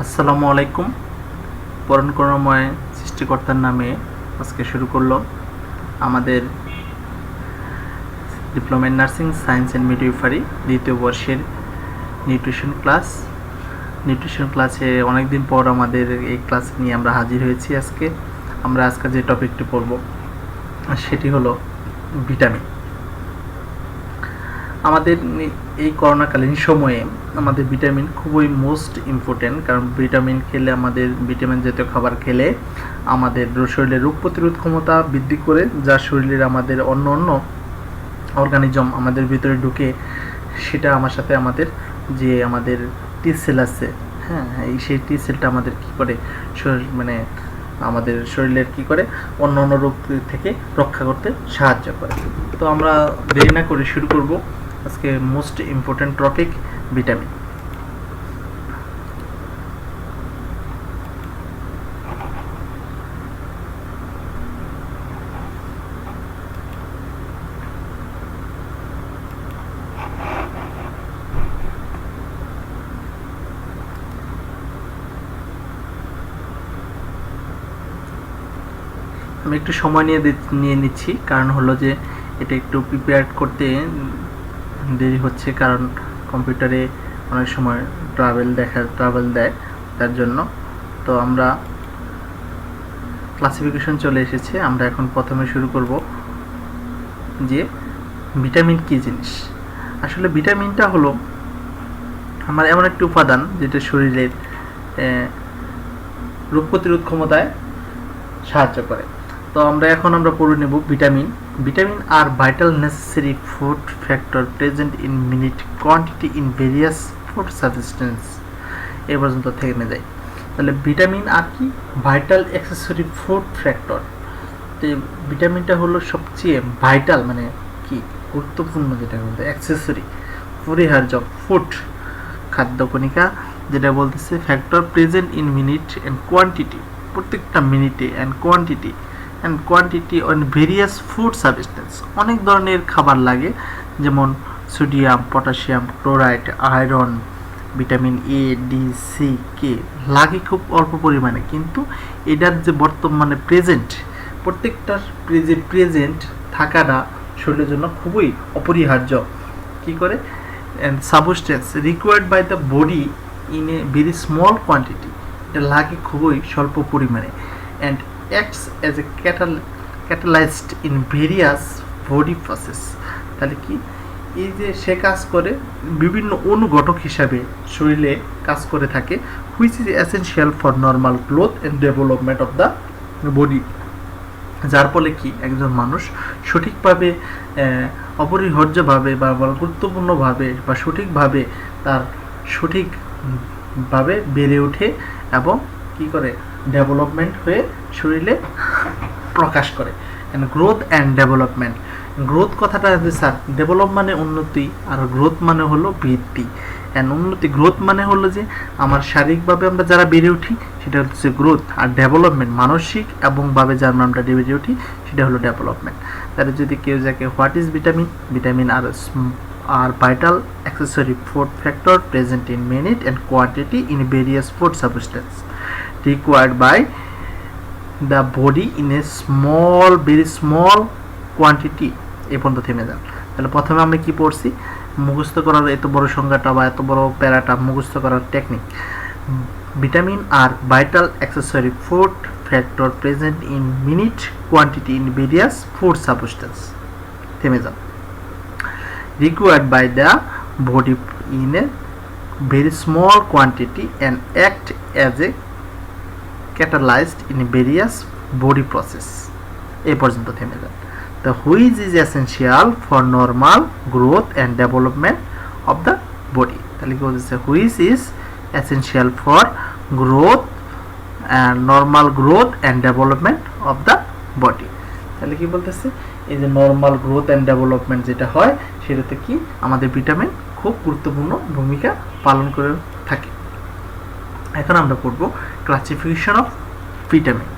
আসসালামু আলাইকুম। পরম করুণাময় সৃষ্টিকর্তার নামে আজকে শুরু করলো আমাদের diploma in nursing science and midwifery দ্বিতীয় বর্ষের নিউট্রিশন ক্লাসে অনেকদিন পর আমাদের এই ক্লাস নিয়ে আমরা হাজির হয়েছি। আজকে যে টপিকটি পড়ব সেটি হলো ভিটামিন। আমাদের এই করোনাকালীন সময়ে আমাদের ভিটামিন খুবই মোস্ট ইম্পর্টেন্ট, কারণ ভিটামিন খেলে ভিটামিন জাতীয় খাবার খেলে আমাদের শরীরের রোগ প্রতিরোধ ক্ষমতা বৃদ্ধি করে, যা শরীরের আমাদের অন্য অর্গানিজম আমাদের ভিতরে ঢুকে, সেটা আমাদের টি সেল আছে, হ্যাঁ, সেই টি সেলটা আমাদের কী করে আমাদের শরীরের কী করে অন্য রোগ থেকে রক্ষা করতে সাহায্য করে। তো আমরা দেরি না করে শুরু করব আজকে মোস্ট ইম্পর্টেন্ট টপিক, ভিটামিন। আমি একটু সময় নিয়ে নিচ্ছি, কারণ হলো যে এটা একটু প্রিপেয়ার করতে দেরি হচ্ছে, কারণ কম্পিউটারে অনেক সময় ট্রাভেল দেয়, তার জন্য। তো আমরা ক্লাসিফিকেশন চলে এসেছে। আমরা এখন প্রথমে শুরু করব যে ভিটামিন কী জিনিস। আসলে ভিটামিনটা হলো আমার এমন একটি উপাদান যেটা শরীরের রোগ প্রতিরোধ ক্ষমতায় সাহায্য করে। তো আমরা পড়ে নেব vitamin. Vitamin are vital necessary food factor present in minute quantity in various food substance। এই পর্যন্ত থেমে যায়। তাহলে ভিটামিন আর কি? Vital accessory food factor. তো ভিটামিনটা হলো সবচেয়ে ভাইটাল, মানে কি গুরুত্বপূর্ণ, যেটা বলতে অ্যাক্সেসরি, পরিহার্য ফুড, খাদ্য কণিকা, যেটা বলতেছে factor present in minute and quantity, প্রত্যেকটা মিনিটে, and quantity on various food substance. অনেক ধরনের খাবার লাগে, যেমন sodium, potassium, chloride, iron, vitamin A, D, C, K লাগে খুব অল্প পরিমাণে, কিন্তু এটার যে বর্তমানে প্রত্যেকটার প্রেজেন্ট থাকাটা শরীরের জন্য খুবই অপরিহার্য। কি করে? And substance required by the body in a very small quantity, এটা লাগে খুবই স্বল্প পরিমাণে। And acts as a catalyst in various body process। তাহলে কি? এই যে সে কাজ করে বিভিন্ন অনুঘটক হিসাবে শরীরে কাজ করে থাকে, which is essential for normal growth and development of the body. যার ফলে কি একজন মানুষ সঠিকভাবে, অপরিহার্যভাবে বা গুরুত্বপূর্ণভাবে বা সঠিকভাবে বেড়ে ওঠে এবং কি করে ডেভেলপমেন্ট হয়ে শরীরে প্রকাশ করে। Growth and development. গ্রোথ কথাটা আছে স্যার, ডেভেলপ মানে উন্নতি, আর গ্রোথ মানে হলো বৃদ্ধি। গ্রোথ মানে হলো যে আমার শারীরিকভাবে আমরা যারা বেড়ে উঠি সেটা হচ্ছে গ্রোথ, আর ডেভেলপমেন্ট মানসিক এবং ভাবে যার আমরা বেড়ে উঠি সেটা হলো ডেভেলপমেন্ট। তাহলে যদি কেউ যাকে what is vitamin are vital accessory food factor present in minute and quantity in various food substance required by the body in a very small quantity। এই পর্যন্ত থেমে যান। তাহলে প্রথমে আমরা কি পড়ছি? মুখস্থ করার এত বড় সংজ্ঞাটা বা এত বড় প্যারাটা মুখস্থ করার technique. Vitamin are vital accessory food factor present in minute quantity in various food substance, থেমে যান, required by the body in a very small quantity and act as a catalyst in various body process। এই পর্যন্ত থেমে যান। The which is essential for normal growth and development of the body। তাহলে কি বলতেছে? which is essential for growth and normal growth and development of the body। তাহলে কি বলতেছে? এই যে নর্মাল গ্রোথ অ্যান্ড ডেভেলপমেন্ট যেটা হয় সেটাতে কি আমাদের ভিটামিন খুব গুরুত্বপূর্ণ ভূমিকা পালন করে থাকে। এখন আমরা পড়ব ক্লাসিফিকেশন অফ ভিটামিন।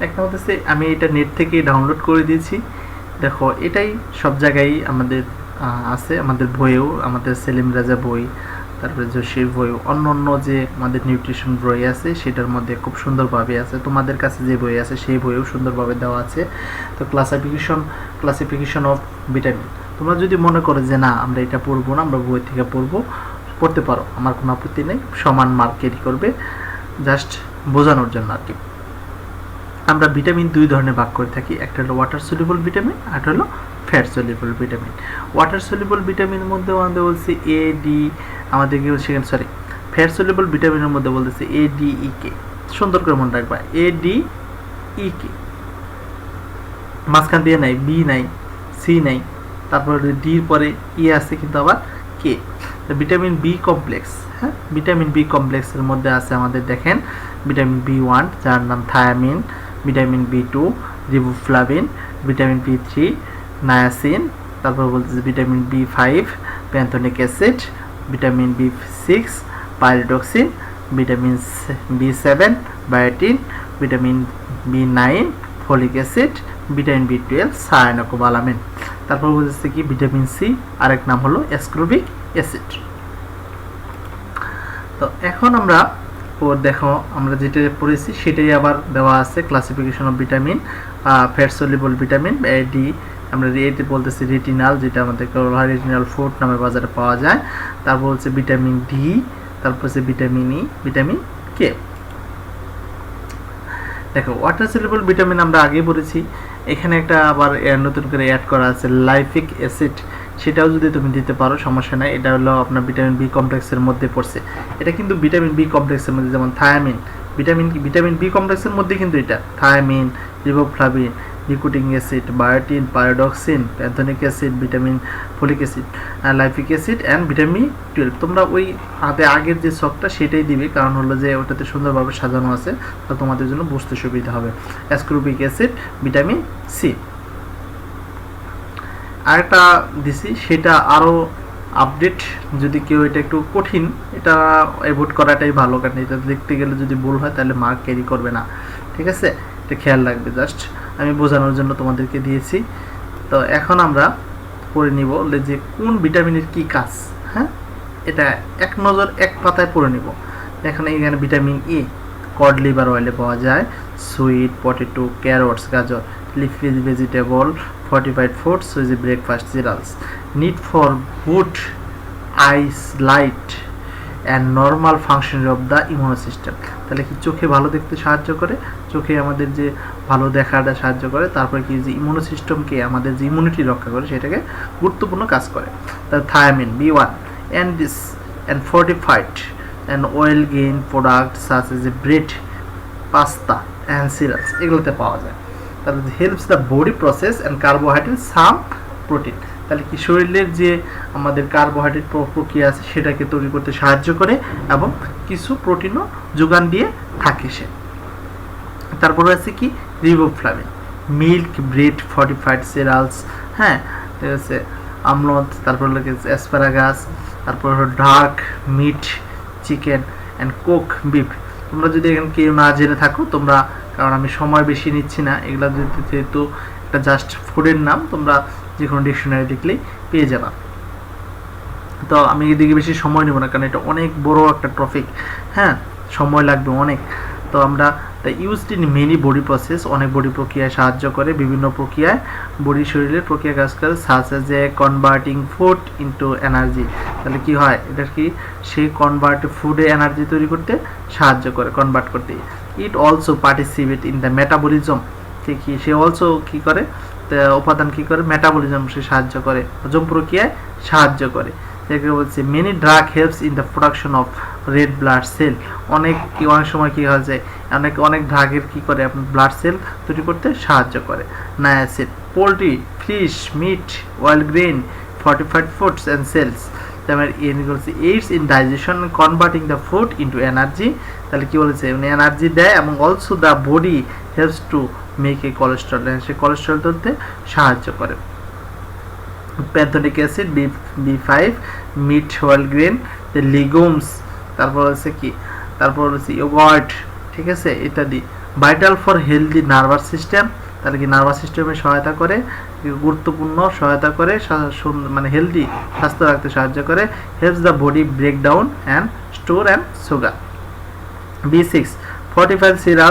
একটা হচ্ছে, আমি এটা নেট থেকে ডাউনলোড করে দিয়েছি, দেখো এটাই সব জায়গায় আমাদের আছে, আমাদের বইয়েও, আমাদের সেলিম রাজা বই, তারপরে জোশীর বই, অন্য অন্য যে আমাদের নিউট্রিশন বই আছে সেটার মধ্যে খুব সুন্দরভাবে আছে। তোমাদের কাছে যে বই আছে সেই বইও সুন্দরভাবে দেওয়া আছে। তো ক্লাসিফিকেশন অফ ভিটামিন, তোমরা যদি মনে করো যে না আমরা এটা পড়বো না, আমরা বই থেকে পড়তে পারো, আমার কোনো আপত্তি নেই, সমান মার্ক ক্যারি করবে, জাস্ট বোঝানোর জন্য আর কি। আমরা ভিটামিন দুই ধরনের ভাগ করে থাকি, একটা হলো ওয়াটার সলিউবল ভিটামিন, আর একটা হলো fat soluble vitamin. Water soluble ভিটামিনের মধ্যে আমাদের বলছে এ ডি, আমাদেরকে সেখানে সরি ফ্যাট সলিউবল ভিটামিনের মধ্যে বলতেছে এ ডি ই কে, সুন্দর করে মনে রাখবা, এ ডি ই কে, মাঝখান দিয়ে নাই, বি নাই, সি নাই, তারপর ডির পরে ই আছে কিন্তু আবার কে। ভিটামিন বি কমপ্লেক্স, হ্যাঁ ভিটামিন বি কমপ্লেক্সের মধ্যে আছে আমাদের দেখেন ভিটামিন বি ওয়ান যার নাম thiamine, vitamin B two riboflavin, vitamin B three niacin, তারপর বলতেছে vitamin B five pantothenic acid, vitamin B six pyridoxine, vitamin B seven biotin, vitamin B nine folic acid, vitamin B twelve cyanocobalamin. তারপর বলতেছে কি vitamin C, আরেক নাম হলো ascorbic acid. তো এখন আমরা দেখো আমরা যেটা পড়েছি সেটাই আবার দেওয়া আছে, classification of vitamin, fat soluble vitamin D, আমরা এটি বলতেছি রেটিনাল, যেটা আমাদের রেটিনাল ফুড নামে বাজারে পাওয়া যায়। তারপর হচ্ছে ভিটামিন ডি, তারপর হচ্ছে ভিটামিন ই, ভিটামিন কে। দেখো ওয়াটার সলিউবল ভিটামিন আমরা আগে পড়েছি, এখানে একটা আবার নতুন করে অ্যাড করা আছে লাইফিক অ্যাসিড, সেটাও যদি তুমি দিতে পারো সমস্যা নাই। এটা হলো আপনার ভিটামিন বি কমপ্লেক্সের মধ্যে পড়ছে, এটা কিন্তু ভিটামিন বি কমপ্লেক্সের মধ্যে, যেমন থায়ামিন ভিটামিন বি কমপ্লেক্সের মধ্যে কিন্তু এটা thiamine, riboflavin, nicotinic acid, biotin, pyridoxine, pantothenic acid, vitamin folic acid, lipoic acid and vitamin 12। তোমরা ওই আগের যে ছকটা সেটাই দিবে, কারণ হলো যে ওটাতে সুন্দরভাবে সাজানো আছে, তো তোমাদের জন্য বুঝতে সুবিধা হবে। Ascorbic acid, vitamin C. আরেকটা দিছি সেটা আরও আপডেট, যদি কেউ এটা একটু কঠিন, এটা অ্যাভয়েড করাটাই ভালো, কারণ এটা দেখতে গেলে যদি ভুল হয় তাহলে মার্ক ক্যারি করবে না, ঠিক আছে, এটা খেয়াল রাখবে, জাস্ট আমি বোঝানোর জন্য তোমাদেরকে দিয়েছি। তো এখন আমরা পড়ে নিব যে কোন ভিটামিনের কি কাজ, হ্যাঁ এটা এক নজর এক পাতায় পড়ে নিব। এখানে ভিটামিন ই কড লিভার অয়েলে পাওয়া যায়, সুইট পটেটো, ক্যারটস, গাজর, leafy vegetable, fortified foods, so is breakfast cereals, need for good eyesight and normal function of the immune system। তাহলে কি চোখে ভালো দেখতে সাহায্য করে, চোখে আমাদের যে ভালো দেখাটা সাহায্য করে, তারপরে কি যে ইমিউনো সিস্টেমকে আমাদের যে ইমিউনিটি রক্ষা করে সেটাকে গুরুত্বপূর্ণ কাজ করে। তাহলে thiamine B one and this and fortified and oil gain products such as bread, pasta and cereals এগুলোতে পাওয়া যায়। তাহলে helps the body process and carbohydrate some protein, তাহলে কি শরীরের যে আমাদের কার্বোহাইড্রেট প্রক্রিয়া আছে সেটাকে তৈরি করতে সাহায্য করে এবং কিছু প্রোটিনও যোগান দিয়ে থাকে সে। তারপরে আছে কি riboflavin, milk, bread, fortified cereals, হ্যাঁ ঠিক আছে, আমলদ, তারপর লাগে অ্যাসপারাগাস, তারপর হলো dark meat, chicken and coke beef. তোমরা যদি এখানে কেউ না জেনে থাকো তোমরা, কারণ আমি সময় বেশি নিচ্ছি না, এগুলো যেহেতু একটা জাস্ট ফুডের নাম, তোমরা যে কোনো ডিকশনারি দেখলেই পেয়ে যাবা। তো আমি এদিকে বেশি সময় নেব না, কারণ এটা অনেক বড় একটা টপিক, হ্যাঁ সময় লাগবে অনেক। তো আমরা the used in many body process, অনেক বডি প্রক্রিয়ায় সাহায্য করে, বিভিন্ন প্রক্রিয়ায় বডি শরীরের প্রক্রিয়া কাজ করে, such as a converting food into energy. তাহলে কি হয়, এটা কি সেই কনভার্ট ফুডে এনার্জি তৈরি করতে সাহায্য করে, কনভার্ট করতে। It also participate in the metabolism, ঠিক কি সে অলসো কি করে, উপাদান কি করে, মেটাবলিজম সে সাহায্য করে, হজম প্রক্রিয়ায় সাহায্য করে। বলছে many drug helps in the production of red blood cell, অনেক সময় কি হয় যায়, অনেক ড্রাগের কি করে আপনার ব্লাড সেল তৈরি করতে সাহায্য করে। Niacin, poultry, fish, meat, whole grain, fortified foods and cereals, aids in digestion, converting the food into energy. তাহলে কি বলেছে, এনার্জি দেয় এবং also the body helps to make a cholesterol, সে কোলেস্ট্রল তুলতে সাহায্য করে। Pantothenic acid B5, meat, whole grain, the legumes, তারপর হচ্ছে কি, তারপর হচ্ছে ইয়োগার্ট, ঠিক আছে ইত্যাদি। Vital for healthy nervous system, তাহলে কি নার্ভাস সিস্টেমে সহায়তা করে, গুরুত্বপূর্ণ সহায়তা করে, মানে হেলদি স্বাস্থ্য রাখতে সাহায্য করে। Helps the body break down and store and sugar. B6 fortified cereals